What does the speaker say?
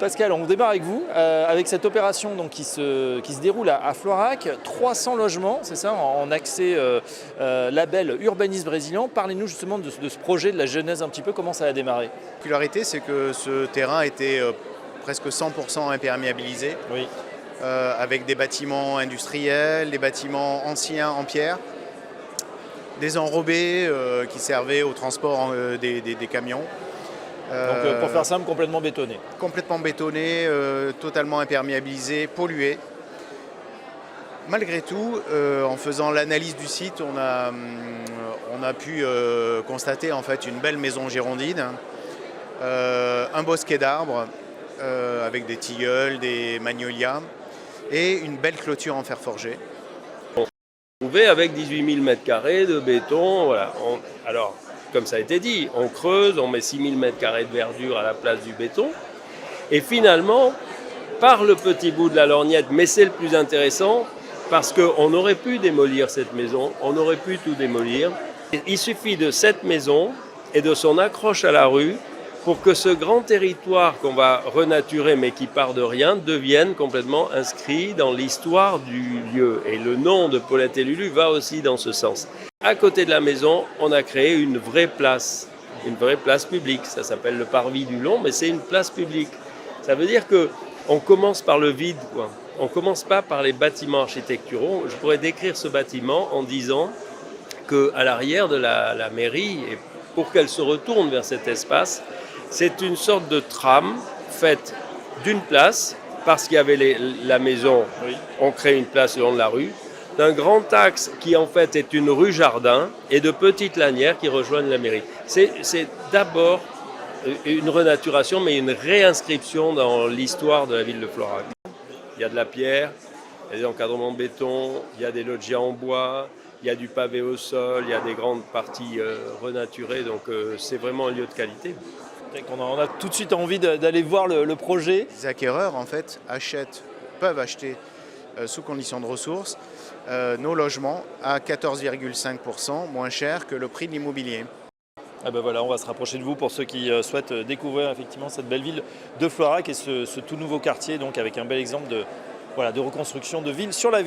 Pascal, on démarre avec vous, avec cette opération donc, qui se déroule à Floirac, 300 logements, c'est ça, en accès label urbanisme résilient. Parlez-nous justement de ce projet, de la genèse un petit peu, comment ça a démarré? La particularité, c'est que ce terrain était presque 100% imperméabilisé, Oui. avec des bâtiments industriels, des bâtiments anciens en pierre, des enrobés qui servaient au transport des camions. Donc pour faire simple, complètement bétonné. Complètement bétonné, totalement imperméabilisé, pollué. Malgré tout, en faisant l'analyse du site, on a pu constater en fait une belle maison girondine, un bosquet d'arbres avec des tilleuls, des magnolias et une belle clôture en fer forgé. Avec 18 000 m² de béton, voilà. Alors, comme ça a été dit, on creuse, on met 6 000 m² de verdure à la place du béton. Et finalement, par le petit bout de la lorgnette, mais c'est le plus intéressant, parce qu'on aurait pu démolir cette maison, on aurait pu tout démolir. Il suffit de cette maison et de son accroche à la rue pour que ce grand territoire qu'on va renaturer, mais qui part de rien, devienne complètement inscrit dans l'histoire du lieu. Et le nom de Paulette et Lulu va aussi dans ce sens. À côté de la maison, on a créé une vraie place publique. Ça s'appelle le Parvis du Long, mais c'est une place publique. Ça veut dire qu'on commence par le vide, quoi. On ne commence pas par les bâtiments architecturaux. Je pourrais décrire ce bâtiment en disant qu'à l'arrière de la mairie, et pour qu'elle se retourne vers cet espace, c'est une sorte de trame faite d'une place, parce qu'il y avait la maison, oui. On crée une place le long de la rue, d'un grand axe qui en fait est une rue jardin et de petites lanières qui rejoignent la mairie. C'est d'abord une renaturation, mais une réinscription dans l'histoire de la ville de Floirac. Il y a de la pierre, il y a des encadrements de béton, il y a des loggias en bois, il y a du pavé au sol, il y a des grandes parties renaturées, donc c'est vraiment un lieu de qualité. On a tout de suite envie d'aller voir le projet. Les acquéreurs en fait peuvent acheter sous condition de ressources nos logements à 14,5% moins cher que le prix de l'immobilier. Ah ben voilà, on va se rapprocher de vous pour ceux qui souhaitent découvrir effectivement cette belle ville de Floirac et ce tout nouveau quartier, donc avec un bel exemple de reconstruction de ville sur la ville.